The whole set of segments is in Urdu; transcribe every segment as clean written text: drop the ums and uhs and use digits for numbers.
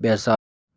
behzad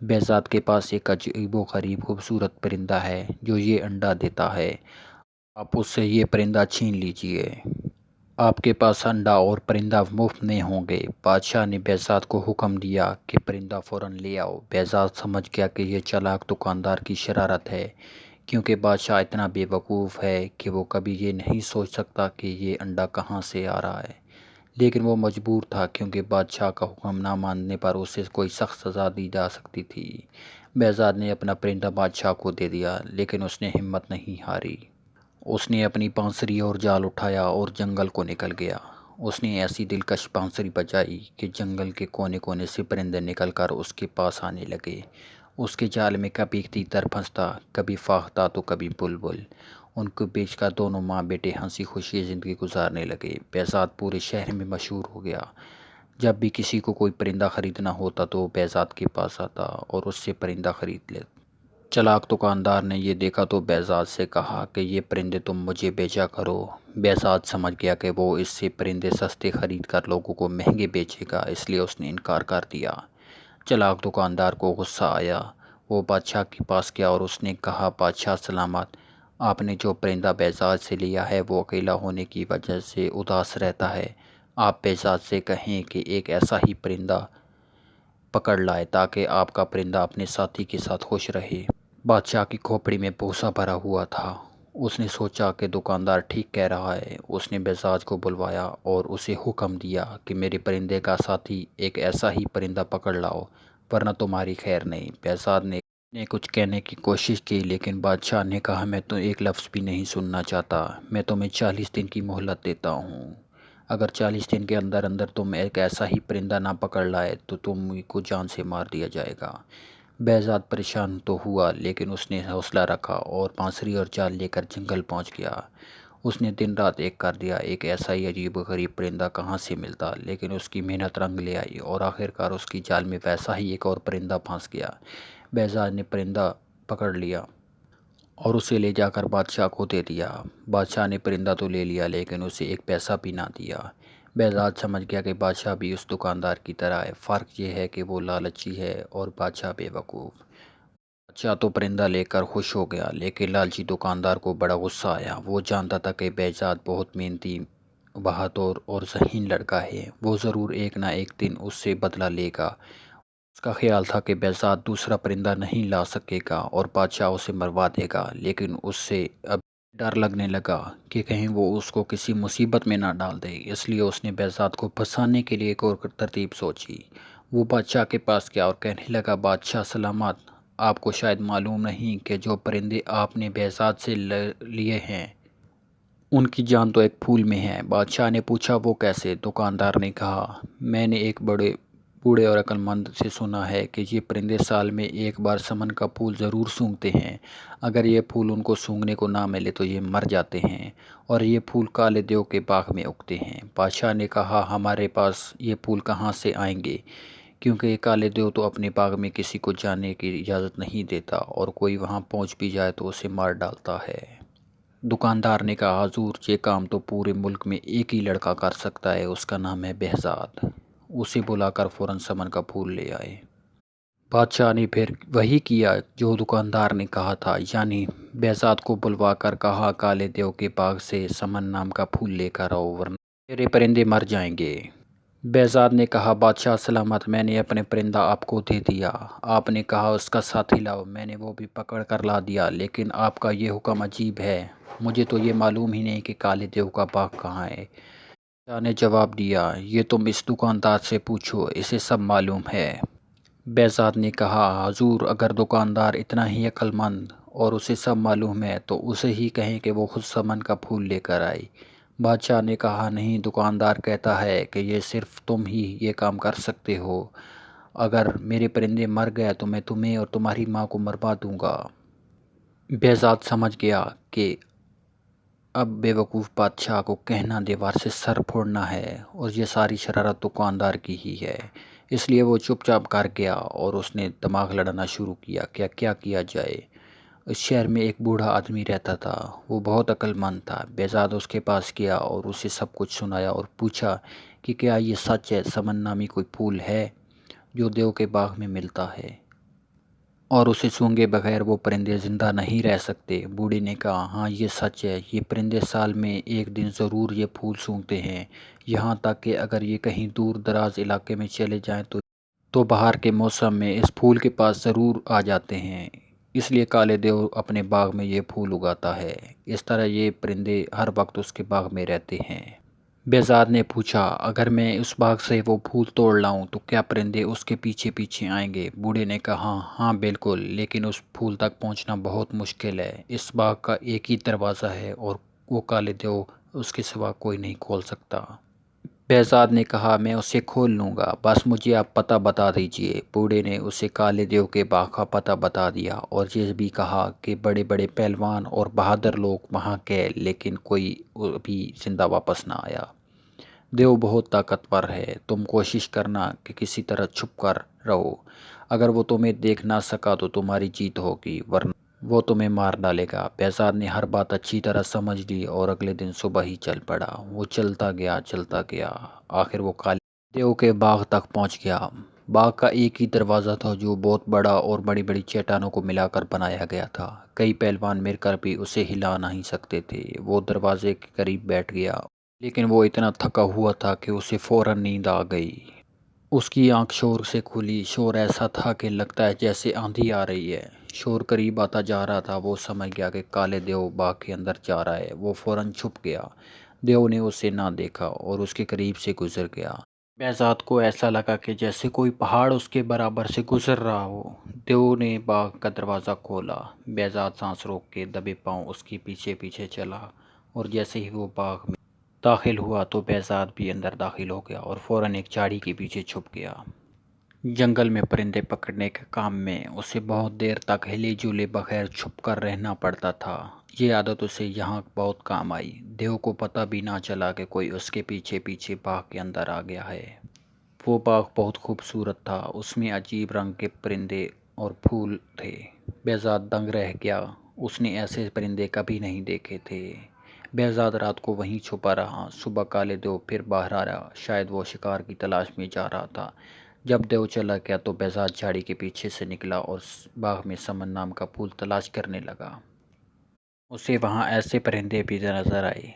بہزاد کے پاس ایک عجیب و غریب خوبصورت پرندہ ہے جو یہ انڈا دیتا ہے، آپ اس سے یہ پرندہ چھین لیجئے، آپ کے پاس انڈا اور پرندہ مفت میں ہوں گے۔ بادشاہ نے بہزاد کو حکم دیا کہ پرندہ فوراً لے آؤ۔ بہزاد سمجھ گیا کہ یہ چالاک دکاندار کی شرارت ہے، کیونکہ بادشاہ اتنا بے وقوف ہے کہ وہ کبھی یہ نہیں سوچ سکتا کہ یہ انڈا کہاں سے آ رہا ہے، لیکن وہ مجبور تھا کیونکہ بادشاہ کا حکم نہ ماننے پر اسے کوئی سخت سزا دی جا سکتی تھی۔ بہزاد نے اپنا پرندہ بادشاہ کو دے دیا، لیکن اس نے ہمت نہیں ہاری۔ اس نے اپنی بانسری اور جال اٹھایا اور جنگل کو نکل گیا۔ اس نے ایسی دلکش بانسری بجائی کہ جنگل کے کونے کونے سے پرندے نکل کر اس کے پاس آنے لگے۔ اس کے جال میں کبھی تیتر پھنستا، کبھی فاختہ تو کبھی بلبل۔ ان کے بیچ کا دونوں ماں بیٹے ہنسی خوشی زندگی گزارنے لگے۔ بہزاد پورے شہر میں مشہور ہو گیا۔ جب بھی کسی کو کوئی پرندہ خریدنا ہوتا تو وہ بہزاد کے پاس آتا اور اس سے پرندہ خرید لیتا۔ چالاک دکاندار نے یہ دیکھا تو بہزاد سے کہا کہ یہ پرندے تم مجھے بیچا کرو۔ بہزاد سمجھ گیا کہ وہ اس سے پرندے سستے خرید کر لوگوں کو مہنگے بیچے گا، اس لیے اس نے انکار کر دیا۔ چالاک دکاندار کو غصہ آیا، وہ بادشاہ کے پاس گیا اور اس نے کہا، بادشاہ سلامت، آپ نے جو پرندہ بہزاد سے لیا ہے وہ اکیلا ہونے کی وجہ سے اداس رہتا ہے۔ آپ بہزاد سے کہیں کہ ایک ایسا ہی پرندہ پکڑ لائے تاکہ آپ کا پرندہ اپنے ساتھی کے ساتھ خوش رہے۔ بادشاہ کی کھوپڑی میں بھوسا بھرا ہوا تھا۔ اس نے سوچا کہ دکاندار ٹھیک کہہ رہا ہے۔ اس نے بہزاد کو بلوایا اور اسے حکم دیا کہ میرے پرندے کا ساتھی ایک ایسا ہی پرندہ پکڑ لاؤ، ورنہ تمہاری خیر نہیں۔ بہزاد نے کچھ کہنے کی کوشش کی، لیکن بادشاہ نے کہا، میں تو ایک لفظ بھی نہیں سننا چاہتا۔ میں تمہیں 40 دن کی مہلت دیتا ہوں۔ اگر 40 دن کے اندر اندر تم ایک ایسا ہی پرندہ نہ پکڑ لائے تو تم کو جان سے مار دیا جائے گا۔ بہزاد پریشان تو ہوا، لیکن اس نے حوصلہ رکھا اور بانسری اور جال لے کر جنگل پہنچ گیا۔ اس نے دن رات ایک کر دیا، ایک ایسا ہی عجیب و غریب پرندہ کہاں سے ملتا، لیکن اس کی محنت رنگ لے آئی اور آخرکار اس کی جال میں ویسا ہی ایک اور پرندہ پھنس گیا۔ بہزاد نے پرندہ پکڑ لیا اور اسے لے جا کر بادشاہ کو دے دیا۔ بادشاہ نے پرندہ تو لے لیا، لیکن اسے ایک پیسہ بھی نہ دیا۔ بہزاد سمجھ گیا کہ بادشاہ بھی اس دکاندار کی طرح ہے، فرق یہ ہے کہ وہ لالچی ہے اور بادشاہ بے وقوف۔ بادشاہ تو پرندہ لے کر خوش ہو گیا، لیکن لالچی دکاندار کو بڑا غصہ آیا۔ وہ جانتا تھا کہ بہزاد بہت محنتی، بہادر اور ذہین لڑکا ہے، وہ ضرور ایک نہ ایک دن اس سے بدلہ لے گا۔ اس کا خیال تھا کہ بہزاد دوسرا پرندہ نہیں لا سکے گا اور بادشاہ اسے مروا دے گا، لیکن اس سے اب ڈر لگنے لگا کہ کہیں وہ اس کو کسی مصیبت میں نہ ڈال دے۔ اس لیے اس نے بہزاد کو پھنسانے کے لیے ایک اور ترتیب سوچی۔ وہ بادشاہ کے پاس گیا اور کہنے لگا، بادشاہ سلامت، آپ کو شاید معلوم نہیں کہ جو پرندے آپ نے بہزاد سے لیے ہیں ان کی جان تو ایک پھول میں ہے۔ بادشاہ نے پوچھا، وہ کیسے؟ دکاندار نے کہا، میں نے ایک بوڑھے اور عقل مند سے سنا ہے کہ یہ پرندے سال میں ایک بار سمن کا پھول ضرور سونگھتے ہیں۔ اگر یہ پھول ان کو سونگھنے کو نہ ملے تو یہ مر جاتے ہیں، اور یہ پھول کالے دیو کے باغ میں اگتے ہیں۔ بادشاہ نے کہا، ہمارے پاس یہ پھول کہاں سے آئیں گے، کیونکہ کالے دیو تو اپنے باغ میں کسی کو جانے کی اجازت نہیں دیتا، اور کوئی وہاں پہنچ بھی جائے تو اسے مار ڈالتا ہے۔ دکاندار نے کہا، حضور، یہ کام تو پورے ملک میں ایک ہی لڑکا کر سکتا ہے، اس کا نام ہے بہزاد۔ اسے بلا کر فوراً سمن کا پھول لے آئے۔ بادشاہ نے پھر وہی کیا جو دکاندار نے کہا تھا، یعنی بہزاد کو بلوا کر کہا، کالے دیو کے باغ سے سمن نام کا پھول لے کر آؤ، ورنہ میرے پرندے مر جائیں گے۔ بہزاد نے کہا، بادشاہ سلامت، میں نے اپنے پرندہ آپ کو دے دیا۔ آپ نے کہا اس کا ساتھی لاؤ، میں نے وہ بھی پکڑ کر لا دیا، لیکن آپ کا یہ حکم عجیب ہے، مجھے تو یہ معلوم ہی نہیں کہ کالے دیو کا باغ کہاں ہے۔ بادشاہ نے جواب دیا، یہ تم اس دکاندار سے پوچھو، اسے سب معلوم ہے۔ بہزاد نے کہا، حضور، اگر دکاندار اتنا ہی عقل مند اور اسے سب معلوم ہے تو اسے ہی کہیں کہ وہ خود سمن کا پھول لے کر آئے۔ بادشاہ نے کہا، نہیں، دکاندار کہتا ہے کہ یہ صرف تم ہی یہ کام کر سکتے ہو۔ اگر میرے پرندے مر گئے تو میں تمہیں اور تمہاری ماں کو مروا دوں گا۔ بہزاد سمجھ گیا کہ اب بے وقوف بادشاہ کو کہنا دیوار سے سر پھوڑنا ہے، اور یہ ساری شرارت دکاندار کی ہی ہے، اس لیے وہ چپ چاپ گھر گیا اور اس نے دماغ لڑانا شروع کیا کہ کیا کیا جائے۔ اس شہر میں ایک بوڑھا آدمی رہتا تھا، وہ بہت عقل مند تھا۔ بہزاد اس کے پاس گیا اور اسے سب کچھ سنایا اور پوچھا کہ کیا یہ سچ ہے، سمن نامی کوئی پھول ہے جو دیو کے باغ میں ملتا ہے؟ اور اسے سونگے بغیر وہ پرندے زندہ نہیں رہ سکتے۔ بوڑھے نے کہا، ہاں یہ سچ ہے، یہ پرندے سال میں ایک دن ضرور یہ پھول سونگتے ہیں، یہاں تک کہ اگر یہ کہیں دور دراز علاقے میں چلے جائیں تو بہار کے موسم میں اس پھول کے پاس ضرور آ جاتے ہیں، اس لیے کالے دیو اپنے باغ میں یہ پھول اگاتا ہے، اس طرح یہ پرندے ہر وقت اس کے باغ میں رہتے ہیں۔ بہزاد نے پوچھا، اگر میں اس باغ سے وہ پھول توڑ لاؤں تو کیا پرندے اس کے پیچھے پیچھے آئیں گے؟ بوڑھے نے کہا، ہاں بالکل، لیکن اس پھول تک پہنچنا بہت مشکل ہے، اس باغ کا ایک ہی دروازہ ہے اور وہ کالے دیو اس کے سوا کوئی نہیں کھول سکتا۔ بہزاد نے کہا، میں اسے کھول لوں گا، بس مجھے آپ پتہ بتا دیجئے۔ بوڑھے نے اسے کالے دیو کے باغ کا پتہ بتا دیا اور یہ بھی کہا کہ بڑے بڑے پہلوان اور بہادر لوگ وہاں گئے لیکن کوئی بھی زندہ واپس نہ آیا۔ دیو بہت طاقتور ہے، تم کوشش کرنا کہ کسی طرح چھپ کر رہو، اگر وہ تمہیں دیکھ نہ سکا تو تمہاری جیت ہوگی، ورنہ وہ تمہیں مار ڈالے گا۔ بہزاد نے ہر بات اچھی طرح سمجھ لی اور اگلے دن صبح ہی چل پڑا۔ وہ چلتا گیا، آخر وہ کالے دیو کے باغ تک پہنچ گیا۔ باغ کا ایک ہی دروازہ تھا جو بہت بڑا اور بڑی بڑی چٹانوں کو ملا کر بنایا گیا تھا، کئی پہلوان مل کر بھی اسے ہلا نہیں سکتے تھے۔ وہ دروازے کے قریب بیٹھ گیا، لیکن وہ اتنا تھکا ہوا تھا کہ اسے فوراً نیند آ گئی۔ اس کی آنکھ شور سے کھلی، شور ایسا تھا کہ لگتا ہے جیسے آندھی آ رہی ہے۔ شور قریب آتا جا رہا تھا، وہ سمجھ گیا کہ کالے دیو باغ کے اندر جا رہا ہے، وہ فوراً چھپ گیا۔ دیو نے اسے نہ دیکھا اور اس کے قریب سے گزر گیا۔ بہزاد کو ایسا لگا کہ جیسے کوئی پہاڑ اس کے برابر سے گزر رہا ہو۔ دیو نے باغ کا دروازہ کھولا، بہزاد سانس روک کے دبے پاؤں اس کے پیچھے پیچھے چلا اور جیسے ہی وہ باغ میں داخل ہوا تو بہزاد بھی اندر داخل ہو گیا اور فوراً ایک جھاڑی کے پیچھے چھپ گیا۔ جنگل میں پرندے پکڑنے کے کام میں اسے بہت دیر تک ہلے جلے بغیر چھپ کر رہنا پڑتا تھا، یہ عادت اسے یہاں بہت کام آئی۔ دیو کو پتہ بھی نہ چلا کہ کوئی اس کے پیچھے پیچھے باغ کے اندر آ گیا ہے۔ وہ باغ بہت خوبصورت تھا، اس میں عجیب رنگ کے پرندے اور پھول تھے۔ بہزاد دنگ رہ گیا، اس نے ایسے پرندے کبھی نہیں دیکھے تھے۔ بہزاد رات کو وہیں چھپا رہا، صبح کالے دیو پھر باہر آیا، شاید وہ شکار کی تلاش میں جا رہا تھا۔ جب دیو چلا گیا تو بہزاد جھاڑی کے پیچھے سے نکلا اور باغ میں سمن نام کا پھول تلاش کرنے لگا۔ اسے وہاں ایسے پرندے بھی نظر آئے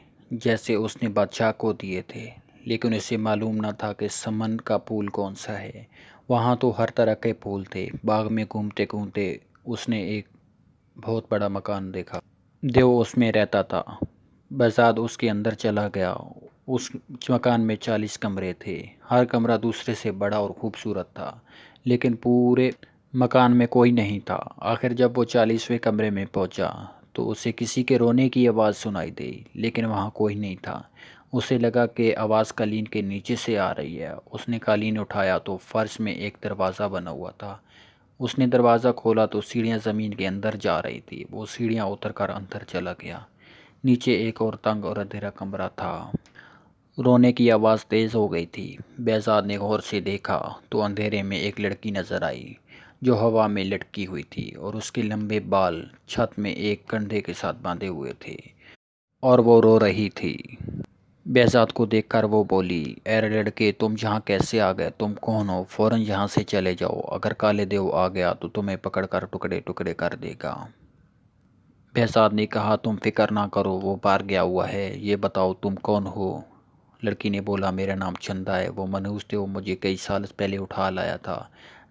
جیسے اس نے بادشاہ کو دیے تھے، لیکن اسے معلوم نہ تھا کہ سمن کا پھول کون سا ہے۔ وہاں تو ہر طرح کے پھول تھے۔ باغ میں گھومتے گھومتے اس نے ایک بہت بڑا مکان دیکھا، دیو اس میں رہتا تھا۔ بہزاد اس کے اندر چلا گیا۔ اس مکان میں 40 کمرے تھے، ہر کمرہ دوسرے سے بڑا اور خوبصورت تھا، لیکن پورے مکان میں کوئی نہیں تھا۔ آخر جب وہ 40ویں کمرے میں پہنچا تو اسے کسی کے رونے کی آواز سنائی دی، لیکن وہاں کوئی نہیں تھا۔ اسے لگا کہ آواز قالین کے نیچے سے آ رہی ہے۔ اس نے قالین اٹھایا تو فرش میں ایک دروازہ بنا ہوا تھا۔ اس نے دروازہ کھولا تو سیڑھیاں زمین کے اندر جا رہی تھی۔ وہ سیڑھیاں اتر کر اندر چلا گیا۔ نیچے ایک اور تنگ اور اندھیرا کمرہ تھا۔ رونے کی آواز تیز ہو گئی تھی۔ بہزاد نے غور سے دیکھا تو اندھیرے میں ایک لڑکی نظر آئی جو ہوا میں لٹکی ہوئی تھی اور اس کے لمبے بال چھت میں ایک کندھے کے ساتھ باندھے ہوئے تھے اور وہ رو رہی تھی۔ بہزاد کو دیکھ کر وہ بولی، اے لڑکے، تم یہاں کیسے آ گئے؟ تم کون ہو؟ فوراً یہاں سے چلے جاؤ، اگر کالے دیو آ گیا تو تمہیں پکڑ کر ٹکڑے ٹکڑے کر دے گا۔ بہزاد نے کہا، تم فکر نہ کرو، وہ باہر گیا ہوا ہے، یہ بتاؤ تم کون ہو؟ لڑکی نے بولا، میرا نام چندا ہے، وہ منحوس تھے، وہ مجھے کئی سال پہلے اٹھا لایا تھا،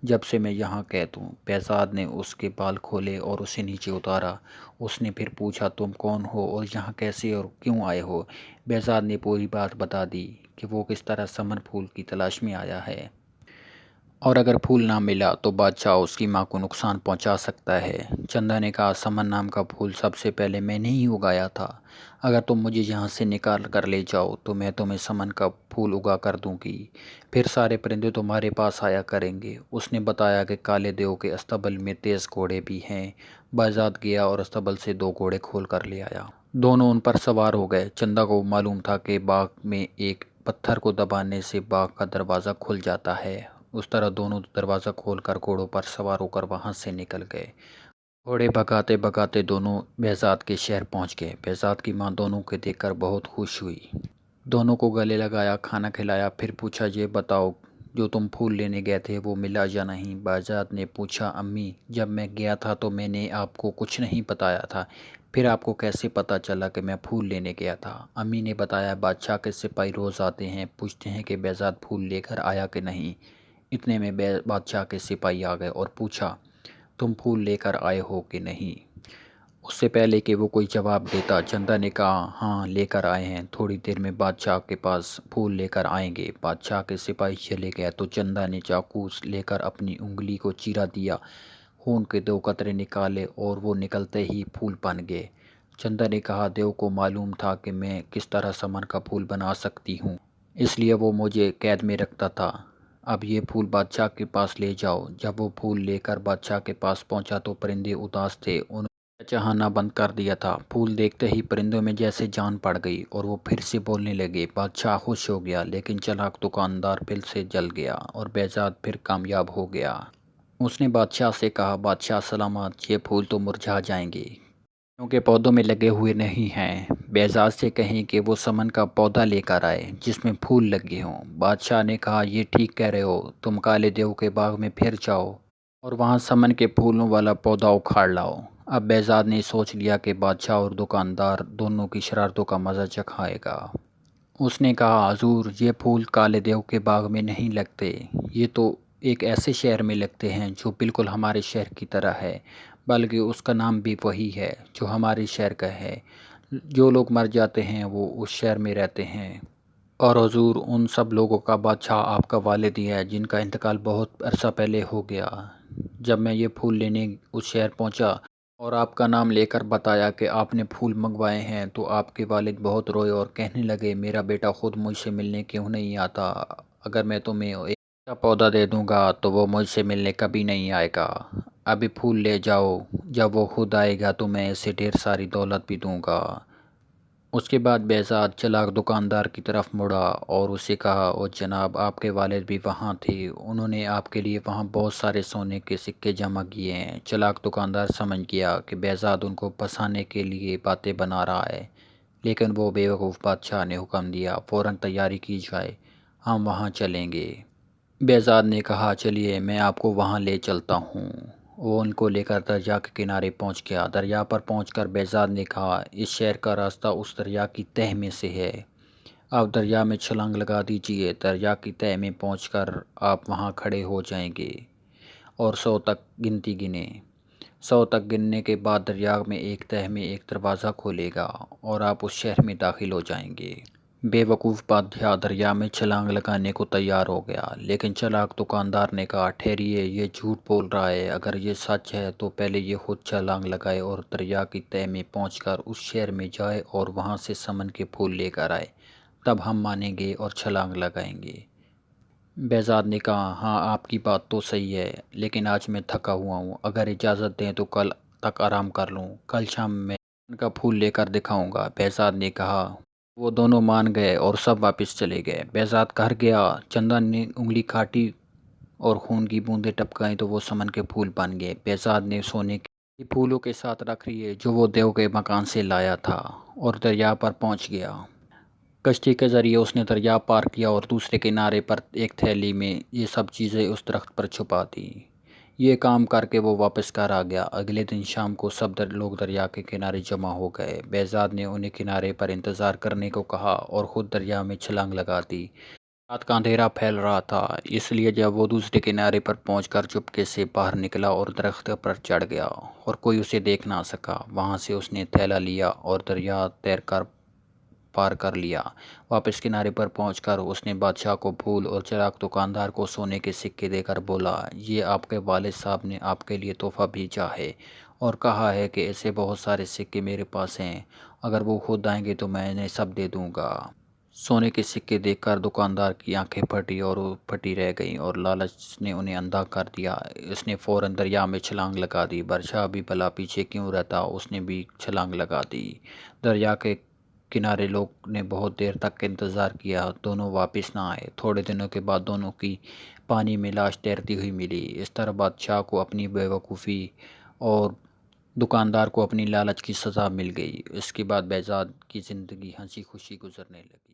جب سے میں یہاں قید ہوں۔ بہزاد نے اس کے بال کھولے اور اسے نیچے اتارا۔ اس نے پھر پوچھا، تم کون ہو اور یہاں کیسے اور کیوں آئے ہو؟ بہزاد نے پوری بات بتا دی کہ وہ کس طرح سمن پھول کی تلاش میں آیا ہے اور اگر پھول نہ ملا تو بادشاہ اس کی ماں کو نقصان پہنچا سکتا ہے۔ چندا نے کہا، سمن نام کا پھول سب سے پہلے میں نے ہی اگایا تھا، اگر تم مجھے یہاں سے نکال کر لے جاؤ تو میں تمہیں سمن کا پھول اگا کر دوں گی، پھر سارے پرندے تمہارے پاس آیا کریں گے۔ اس نے بتایا کہ کالے دیو کے استبل میں تیز گھوڑے بھی ہیں۔ بہزاد گیا اور استبل سے 2 گھوڑے کھول کر لے آیا۔ دونوں ان پر سوار ہو گئے۔ چندا کو معلوم تھا کہ باغ میں ایک پتھر کو دبانے سے باغ کا دروازہ کھل جاتا ہے، اس طرح دونوں دروازہ کھول کر گھوڑوں پر سوار ہو کر وہاں سے نکل گئے۔ گھوڑے بھگاتے بھگاتے دونوں بہزاد کے شہر پہنچ گئے۔ بہزاد کی ماں دونوں کو دیکھ کر بہت خوش ہوئی، دونوں کو گلے لگایا، کھانا کھلایا، پھر پوچھا، یہ بتاؤ جو تم پھول لینے گئے تھے وہ ملا یا نہیں؟ بہزاد نے پوچھا۔ امی، جب میں گیا تھا تو میں نے آپ کو کچھ نہیں بتایا تھا، پھر آپ کو کیسے پتہ چلا کہ میں پھول لینے گیا تھا؟ امی نے بتایا، بادشاہ کے سپاہی روز آتے ہیں، پوچھتے ہیں کہ بہزاد پھول لے کر آیا کہ نہیں۔ اتنے میں بادشاہ کے سپاہی آ گئے اور پوچھا، تم پھول لے کر آئے ہو کہ نہیں؟ اس سے پہلے کہ وہ کوئی جواب دیتا، چندا نے کہا، ہاں لے کر آئے ہیں، تھوڑی دیر میں بادشاہ کے پاس پھول لے کر آئیں گے۔ بادشاہ کے سپاہی چلے گئے تو چندا نے چاقو لے کر اپنی انگلی کو چیرا دیا، خون کے 2 قطرے نکالے اور وہ نکلتے ہی پھول بن گئے۔ چندا نے کہا، دیو کو معلوم تھا کہ میں کس طرح سمن کا پھول بنا سکتی ہوں، اس لیے وہ مجھے قید میں رکھتا تھا۔ اب یہ پھول بادشاہ کے پاس لے جاؤ۔ جب وہ پھول لے کر بادشاہ کے پاس پہنچا تو پرندے اداس تھے، انہوں نے چہچہانا بند کر دیا تھا۔ پھول دیکھتے ہی پرندوں میں جیسے جان پڑ گئی اور وہ پھر سے بولنے لگے۔ بادشاہ خوش ہو گیا، لیکن چلاک دکاندار پھر سے جل گیا اور بہزاد پھر کامیاب ہو گیا۔ اس نے بادشاہ سے کہا، بادشاہ سلامت، یہ پھول تو مرجھا جائیں گے کیونکہ پودوں میں لگے ہوئے نہیں ہیں۔ بہزاد سے کہیں کہ وہ سمن کا پودا لے کر آئے جس میں پھول لگے ہوں۔ بادشاہ نے کہا، یہ ٹھیک کہہ رہے ہو، تم کالے دیو کے باغ میں پھر جاؤ اور وہاں سمن کے پھولوں والا پودا اکھاڑ لاؤ۔ اب بہزاد نے سوچ لیا کہ بادشاہ اور دکاندار دونوں کی شرارتوں کا مزہ چکھائے گا۔ اس نے کہا، حضور، یہ پھول کالے دیو کے باغ میں نہیں لگتے، یہ تو ایک ایسے شہر میں لگتے ہیں جو بالکل ہمارے شہر کی طرح ہے، بلکہ اس کا نام بھی وہی ہے جو ہمارے شہر کا ہے۔ جو لوگ مر جاتے ہیں وہ اس شہر میں رہتے ہیں۔ اور حضور، ان سب لوگوں کا بادشاہ آپ کا والد ہی ہے جن کا انتقال بہت عرصہ پہلے ہو گیا۔ جب میں یہ پھول لینے اس شہر پہنچا اور آپ کا نام لے کر بتایا کہ آپ نے پھول منگوائے ہیں تو آپ کے والد بہت روئے اور کہنے لگے، میرا بیٹا خود مجھ سے ملنے کیوں نہیں آتا؟ اگر میں تمہیں ایک کا پودا دے دوں گا تو وہ مجھ سے ملنے کبھی نہیں آئے گا۔ ابھی پھول لے جاؤ، جب وہ خود آئے گا تو میں اسے ڈھیر ساری دولت بھی دوں گا۔ اس کے بعد بہزاد چلاک دکاندار کی طرف مڑا اور اسے کہا، او جناب، آپ کے والد بھی وہاں تھے، انہوں نے آپ کے لیے وہاں بہت سارے سونے کے سکے جمع کیے ہیں۔ چلاک دکاندار سمجھ گیا کہ بہزاد ان کو پھنسانے کے لیے باتیں بنا رہا ہے، لیکن وہ بیوقوف بادشاہ نے حکم دیا، فوراً تیاری کی جائے، ہم وہاں چلیں گے۔ بہزاد نے کہا، چلیے، میں آپ کو وہاں لے چلتا ہوں۔ وہ ان کو لے کر دریا کے کنارے پہنچ گیا۔ دریا پر پہنچ کر بہزاد نے کہا، اس شہر کا راستہ اس دریا کی تہہ میں سے ہے، آپ دریا میں چھلانگ لگا دیجیے۔ دریا کی تہہ میں پہنچ کر آپ وہاں کھڑے ہو جائیں گے اور 100 تک گنتی گنیں۔ 100 تک گننے کے بعد دریا میں ایک تہہ میں ایک دروازہ کھولے گا اور آپ اس شہر میں داخل ہو جائیں گے۔ بے وقوف بادشاہ دریا میں چھلانگ لگانے کو تیار ہو گیا، لیکن چلاک دکاندار نے کہا، ٹھہریے، یہ جھوٹ بول رہا ہے، اگر یہ سچ ہے تو پہلے یہ خود چھلانگ لگائے اور دریا کی تہہ میں پہنچ کر اس شہر میں جائے اور وہاں سے سمن کے پھول لے کر آئے، تب ہم مانیں گے اور چھلانگ لگائیں گے۔ بہزاد نے کہا، ہاں آپ کی بات تو صحیح ہے، لیکن آج میں تھکا ہوا ہوں، اگر اجازت دیں تو کل تک آرام کر لوں، کل شام میں سمن کا پھول لے کر دکھاؤں گا۔ بہزاد نے کہا۔ وہ دونوں مان گئے اور سب واپس چلے گئے۔ بہزاد گھر گیا، چندا نے انگلی کاٹی اور خون کی بوندیں ٹپکائیں تو وہ سمن کے پھول بن گئے۔ بہزاد نے سونے کے پھولوں کے ساتھ رکھ لیے جو وہ دیو کے مکان سے لایا تھا اور دریا پر پہنچ گیا۔ کشتی کے ذریعے اس نے دریا پار کیا اور دوسرے کنارے پر ایک تھیلی میں یہ سب چیزیں اس درخت پر چھپا دیں۔ یہ کام کر کے وہ واپس گھر آ گیا۔ اگلے دن شام کو سب لوگ دریا کے کنارے جمع ہو گئے۔ بہزاد نے انہیں کنارے پر انتظار کرنے کو کہا اور خود دریا میں چھلانگ لگا دی۔ رات کا اندھیرا پھیل رہا تھا، اس لیے جب وہ دوسرے کنارے پر پہنچ کر چپکے سے باہر نکلا اور درخت پر چڑھ گیا اور کوئی اسے دیکھ نہ سکا، وہاں سے اس نے تھیلا لیا اور دریا تیر کر پار کر لیا۔ واپس کنارے پر پہنچ کر اس نے بادشاہ کو پھول اور چراغ دکاندار کو سونے کے سکے دے کر بولا، یہ آپ کے والد صاحب نے آپ کے لیے تحفہ بھیجا ہے اور کہا ہے کہ ایسے بہت سارے سکے میرے پاس ہیں، اگر وہ خود آئیں گے تو میں انہیں سب دے دوں گا۔ سونے کے سکے دیکھ کر دکاندار کی آنکھیں پھٹی اور وہ پھٹی رہ گئیں اور لالچ نے انہیں اندھا کر دیا۔ اس نے فوراً دریا میں چھلانگ لگا دی۔ بادشاہ بھی بھلا پیچھے کیوں رہتا، اس نے بھی چھلانگ لگا دی۔ دریا کے کنارے لوگ نے بہت دیر تک انتظار کیا، دونوں واپس نہ آئے۔ تھوڑے دنوں کے بعد دونوں کی پانی میں لاش تیرتی ہوئی ملی۔ اس طرح بادشاہ کو اپنی بے وقوفی اور دکاندار کو اپنی لالچ کی سزا مل گئی۔ اس کے بعد بہزاد کی زندگی ہنسی خوشی گزرنے لگی۔